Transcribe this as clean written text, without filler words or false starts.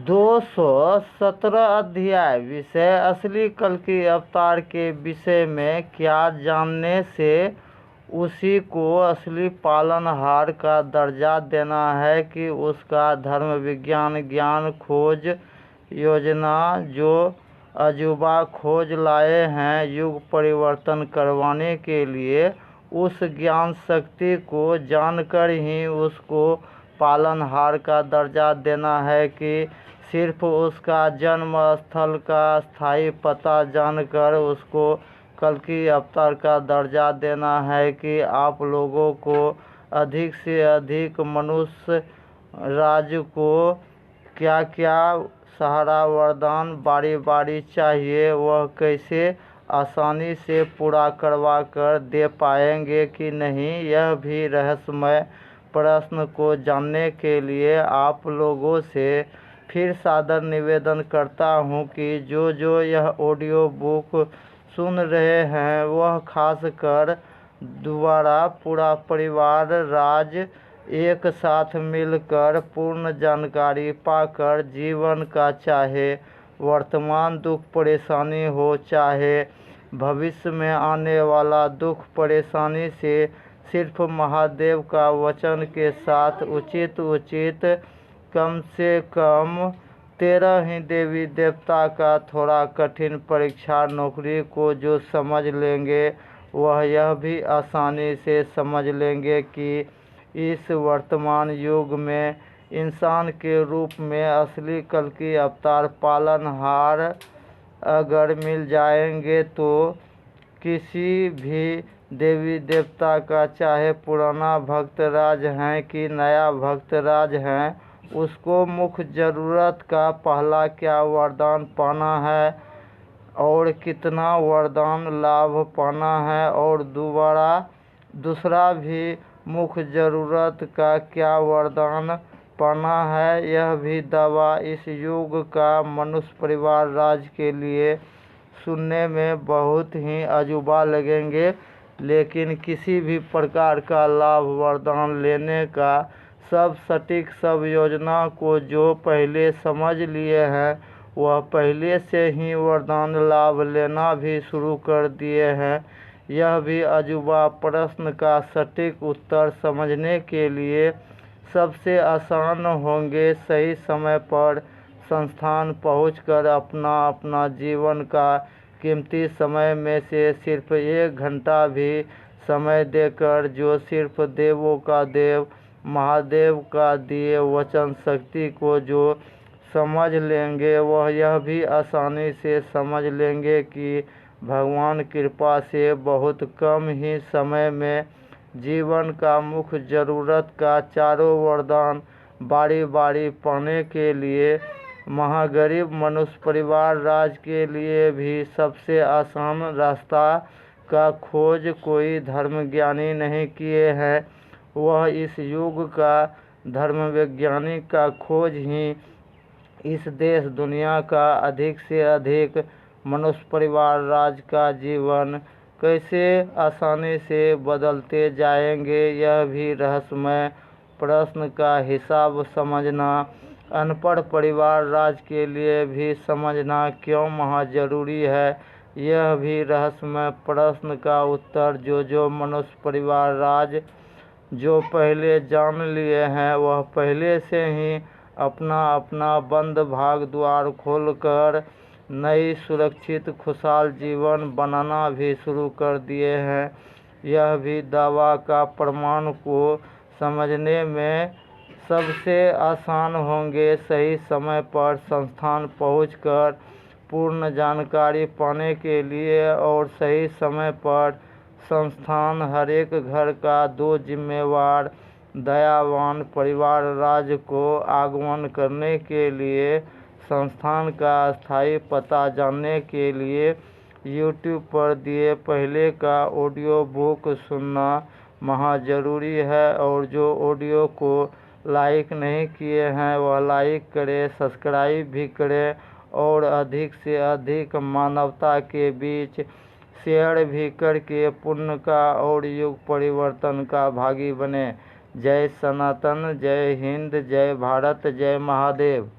217 अध्याय। विषय असली कल्कि अवतार के विषय में क्या जानने से उसी को असली पालनहार का दर्जा देना है कि उसका धर्म विज्ञान ज्ञान खोज योजना जो अजूबा खोज लाए हैं युग परिवर्तन करवाने के लिए, उस ज्ञान शक्ति को जानकर ही उसको पालनहार का दर्जा देना है कि सिर्फ उसका जन्म स्थल का स्थायी पता जानकर उसको कल्कि अवतार का दर्जा देना है कि आप लोगों को अधिक से अधिक मनुष्य राज को क्या क्या सहारा वरदान बारी बारी चाहिए, वह कैसे आसानी से पूरा करवा कर दे पाएंगे कि नहीं, यह भी रहस्यमय प्रश्न को जानने के लिए आप लोगों से फिर सादर निवेदन करता हूँ कि जो यह ऑडियो बुक सुन रहे हैं वह खासकर दोबारा पूरा परिवार राज एक साथ मिलकर पूर्ण जानकारी पाकर जीवन का चाहे वर्तमान दुख परेशानी हो चाहे भविष्य में आने वाला दुख परेशानी से सिर्फ महादेव का वचन के साथ उचित कम से कम 13 ही देवी देवता का थोड़ा कठिन परीक्षा नौकरी को जो समझ लेंगे वह यह भी आसानी से समझ लेंगे कि इस वर्तमान युग में इंसान के रूप में असली कल्कि अवतार पालनहार अगर मिल जाएंगे तो किसी भी देवी देवता का चाहे पुराना भक्तराज हैं कि नया भक्तराज हैं, उसको मुख्य ज़रूरत का पहला क्या वरदान पाना है और कितना वरदान लाभ पाना है और दूसरा भी मुख्य ज़रूरत का क्या वरदान पाना है, यह भी दावा इस युग का मनुष्य परिवार राज के लिए सुनने में बहुत ही अजूबा लगेंगे। लेकिन किसी भी प्रकार का लाभ वरदान लेने का सब सटीक सब योजना को जो पहले समझ लिए हैं वह पहले से ही वरदान लाभ लेना भी शुरू कर दिए हैं। यह भी अजूबा प्रश्न का सटीक उत्तर समझने के लिए सबसे आसान होंगे सही समय पर संस्थान पहुंचकर अपना जीवन का कीमती समय में से सिर्फ 1 घंटा भी समय देकर जो सिर्फ देवों का देव महादेव का दिए वचन शक्ति को जो समझ लेंगे वह यह भी आसानी से समझ लेंगे कि भगवान कृपा से बहुत कम ही समय में जीवन का मुख्य ज़रूरत का चारों वरदान बारी बारी पाने के लिए महागरीब मनुष्य परिवार राज के लिए भी सबसे आसान रास्ता का खोज कोई धर्मज्ञानी नहीं किए हैं। वह इस युग का धर्मवैज्ञानिक का खोज ही इस देश दुनिया का अधिक से अधिक मनुष्य परिवार राज का जीवन कैसे आसानी से बदलते जाएंगे, यह भी रहस्यमय प्रश्न का हिसाब समझना अनपढ़ परिवार राज के लिए भी समझना क्यों महाजरूरी है। यह भी रहस्यमय प्रश्न का उत्तर जो मनुष्य परिवार राज जो पहले जान लिए हैं वह पहले से ही अपना बंद भाग द्वार खोलकर नई सुरक्षित खुशहाल जीवन बनाना भी शुरू कर दिए हैं। यह भी दावा का प्रमाण को समझने में सबसे आसान होंगे सही समय पर संस्थान पहुंचकर पूर्ण जानकारी पाने के लिए और सही समय पर संस्थान हर एक घर का 2 जिम्मेवार दयावान परिवार राज को आगमन करने के लिए संस्थान का स्थायी पता जानने के लिए YouTube पर दिए पहले का ऑडियो बुक सुनना महाजरूरी है। और जो ऑडियो को लाइक नहीं किए हैं वह लाइक करें, सब्सक्राइब भी करें और अधिक से अधिक मानवता के बीच शेयर भी करके पुण्य का और युग परिवर्तन का भागी बने। जय सनातन, जय हिंद, जय भारत, जय महादेव।